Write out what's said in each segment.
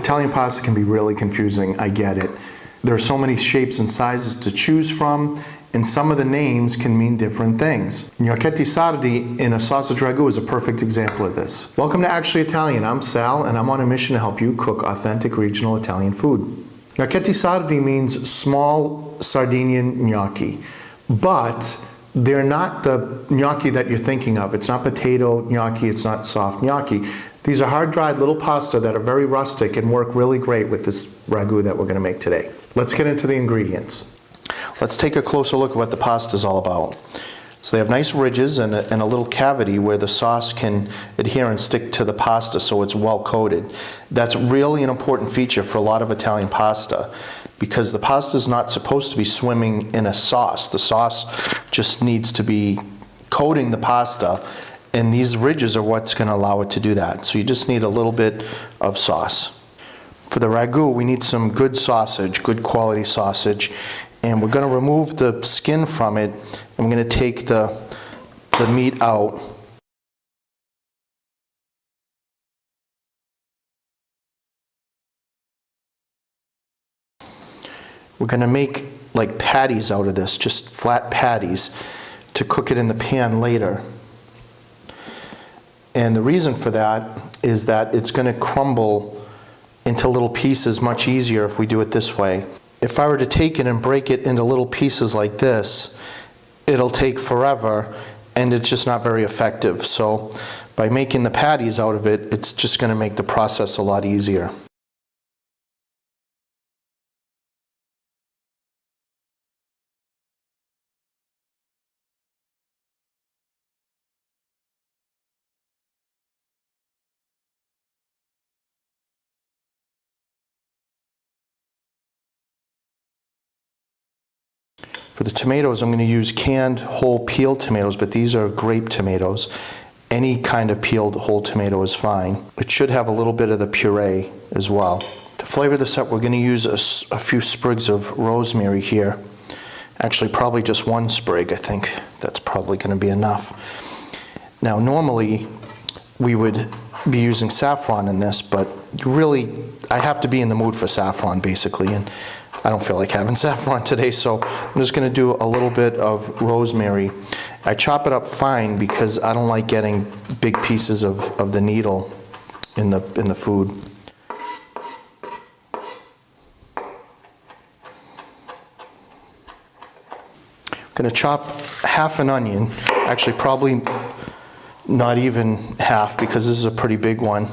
Italian pasta can be really confusing, I get it. There are so many shapes and sizes to choose from, and some of the names can mean different things. Gnocchetti sardi in a sausage ragu is a perfect example of this. Welcome to Actually Italian. I'm Sal, and I'm on a mission to help you cook authentic regional Italian food. Gnocchetti sardi means small Sardinian gnocchi, but they're not the gnocchi that you're thinking of. It's not potato gnocchi, it's not soft gnocchi. These are hard-dried little pasta that are very rustic and work really great with this ragu that we're going to make today. Let's get into the ingredients. Let's take a closer look at what the pasta is all about. So they have nice ridges and a little cavity where the sauce can adhere and stick to the pasta so it's well coated. That's really an important feature for a lot of Italian pasta because the pasta is not supposed to be swimming in a sauce. The sauce just needs to be coating the pasta, and these ridges are what's going to allow it to do that. So you just need a little bit of sauce. For the ragu, we need some good sausage, good quality sausage, and we're going to remove the skin from it, and we're going to take the meat out. We're going to make like patties out of this, just flat patties, to cook it in the pan later. And the reason for that is that it's going to crumble into little pieces much easier if we do it this way. If I were to take it and break it into little pieces like this, it'll take forever and it's just not very effective. So by making the patties out of it, it's just going to make the process a lot easier. For the tomatoes, I'm going to use canned whole peeled tomatoes, but these are grape tomatoes. Any kind of peeled whole tomato is fine. It should have a little bit of the puree as well. To flavor this up, we're going to use a few sprigs of rosemary here. Actually, probably just one sprig. I think that's probably going to be enough. Now, normally, we would be using saffron in this, but really, I have to be in the mood for saffron, basically, and I don't feel like having saffron today, so I'm just going to do a little bit of rosemary. I chop it up fine because I don't like getting big pieces of the needle in the food. I'm going to chop half an onion, actually probably not even half because this is a pretty big one.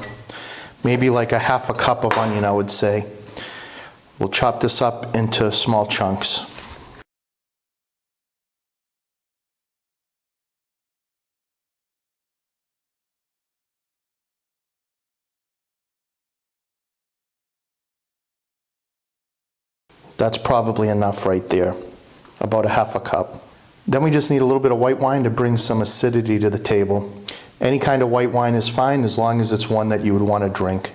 Maybe like a half a cup of onion, I would say. We'll chop this up into small chunks. That's probably enough right there, about a half a cup. Then we just need a little bit of white wine to bring some acidity to the table. Any kind of white wine is fine as long as it's one that you would want to drink.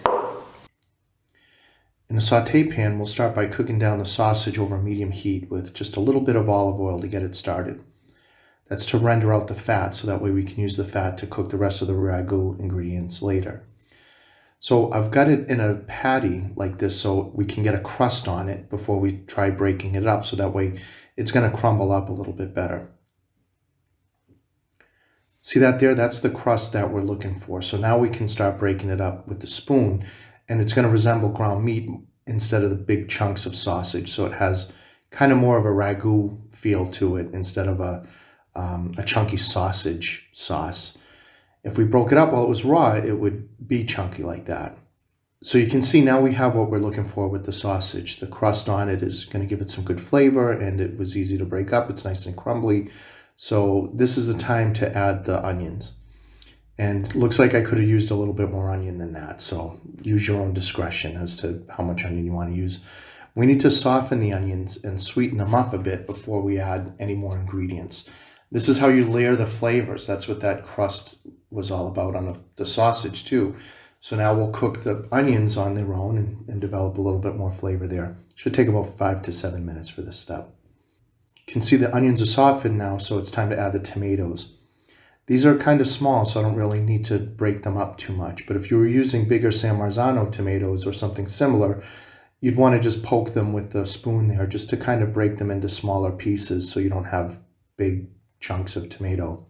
In a sauté pan, we'll start by cooking down the sausage over medium heat with just a little bit of olive oil to get it started. That's to render out the fat, so that way we can use the fat to cook the rest of the ragu ingredients later. So I've got it in a patty like this so we can get a crust on it before we try breaking it up, so that way it's going to crumble up a little bit better. See that there? That's the crust that we're looking for. So now we can start breaking it up with the spoon, and it's going to resemble ground meat instead of the big chunks of sausage. So it has kind of more of a ragu feel to it instead of a chunky sausage sauce. If we broke it up while it was raw, it would be chunky like that. So you can see now we have what we're looking for with the sausage. The crust on it is going to give it some good flavor, and it was easy to break up. It's nice and crumbly. So this is the time to add the onions. And it looks like I could have used a little bit more onion than that. So use your own discretion as to how much onion you want to use. We need to soften the onions and sweeten them up a bit before we add any more ingredients. This is how you layer the flavors. That's what that crust was all about on the sausage too. So now we'll cook the onions on their own and develop a little bit more flavor there. Should take about 5 to 7 minutes for this step. You can see the onions are softened now, so it's time to add the tomatoes. These are kind of small, so I don't really need to break them up too much. But if you were using bigger San Marzano tomatoes or something similar, you'd want to just poke them with the spoon there just to kind of break them into smaller pieces so you don't have big chunks of tomato.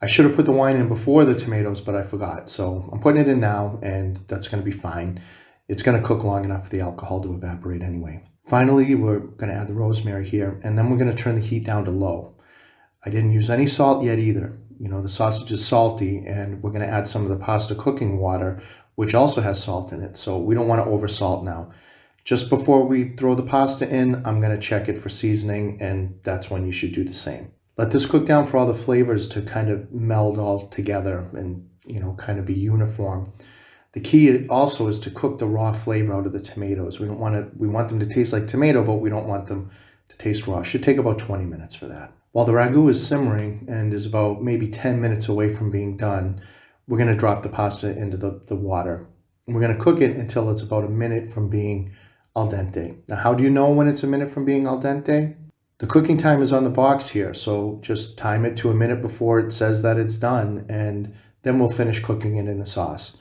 I should have put the wine in before the tomatoes, but I forgot. So I'm putting it in now, and that's going to be fine. It's going to cook long enough for the alcohol to evaporate anyway. Finally, we're going to add the rosemary here, and then we're going to turn the heat down to low. I didn't use any salt yet either. You know, the sausage is salty, and we're going to add some of the pasta cooking water, which also has salt in it. So we don't want to over salt now. Just before we throw the pasta in, I'm going to check it for seasoning, and that's when you should do the same. Let this cook down for all the flavors to kind of meld all together and, you know, kind of be uniform. The key also is to cook the raw flavor out of the tomatoes. We want them to taste like tomato, but we don't want them to taste raw. It should take about 20 minutes for that. While the ragu is simmering and is about maybe 10 minutes away from being done, we're going to drop the pasta into the water. And we're going to cook it until it's about a minute from being al dente. Now, how do you know when it's a minute from being al dente? The cooking time is on the box here, so just time it to a minute before it says that it's done, and then we'll finish cooking it in the sauce.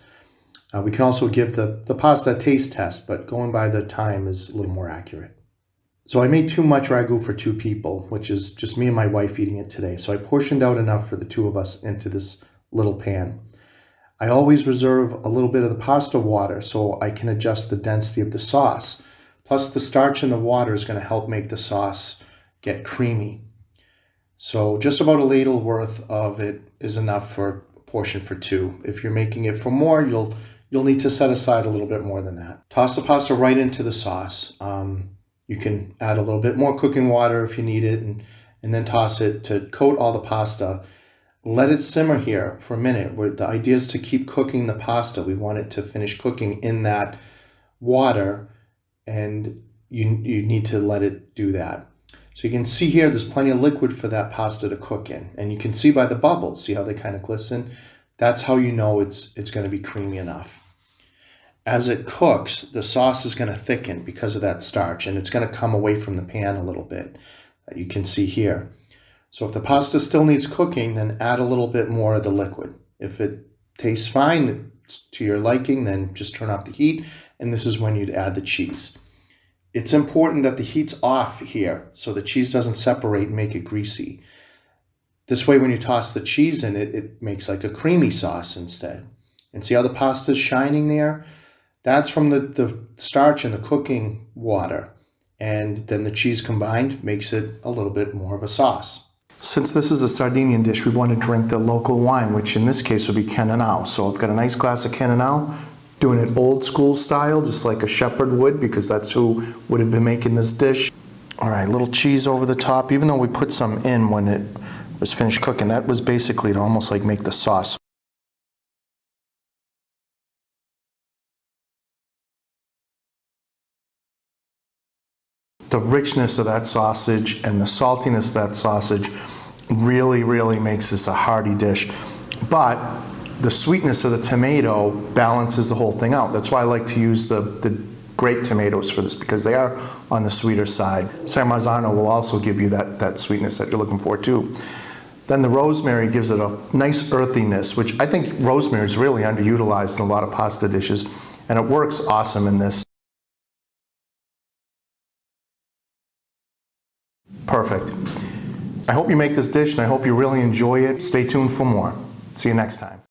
We can also give the pasta a taste test, but going by the time is a little more accurate. So I made too much ragu for 2 people, which is just me and my wife eating it today. So I portioned out enough for the 2 of us into this little pan. I always reserve a little bit of the pasta water so I can adjust the density of the sauce. Plus the starch in the water is going to help make the sauce get creamy. So just about a ladle worth of it is enough for a portion for 2. If you're making it for more, you'll need to set aside a little bit more than that. Toss the pasta right into the sauce. You can add a little bit more cooking water if you need it, and then toss it to coat all the pasta. Let it simmer here for a minute. The idea is to keep cooking the pasta. We want it to finish cooking in that water, and you need to let it do that. So you can see here there's plenty of liquid for that pasta to cook in, and you can see by the bubbles, see how they kind of glisten? That's how you know it's going to be creamy enough. As it cooks, the sauce is going to thicken because of that starch, and it's going to come away from the pan a little bit, that you can see here. So if the pasta still needs cooking, then add a little bit more of the liquid. If it tastes fine to your liking, then just turn off the heat, and this is when you'd add the cheese. It's important that the heat's off here so the cheese doesn't separate and make it greasy. This way, when you toss the cheese in, it makes like a creamy sauce instead. And see how the pasta's shining there? That's from the starch and the cooking water. And then the cheese combined makes it a little bit more of a sauce. Since this is a Sardinian dish, we want to drink the local wine, which in this case would be Cannonau. So I've got a nice glass of Cannonau, doing it old school style, just like a shepherd would, because that's who would have been making this dish. All right, little cheese over the top. Even though we put some in when it was finished cooking, that was basically to almost like make the sauce. The richness of that sausage and the saltiness of that sausage really, really makes this a hearty dish. But the sweetness of the tomato balances the whole thing out. That's why I like to use the grape tomatoes for this, because they are on the sweeter side. San Marzano will also give you that sweetness that you're looking for too. Then the rosemary gives it a nice earthiness, which I think rosemary is really underutilized in a lot of pasta dishes, and it works awesome in this. Perfect. I hope you make this dish, and I hope you really enjoy it. Stay tuned for more. See you next time.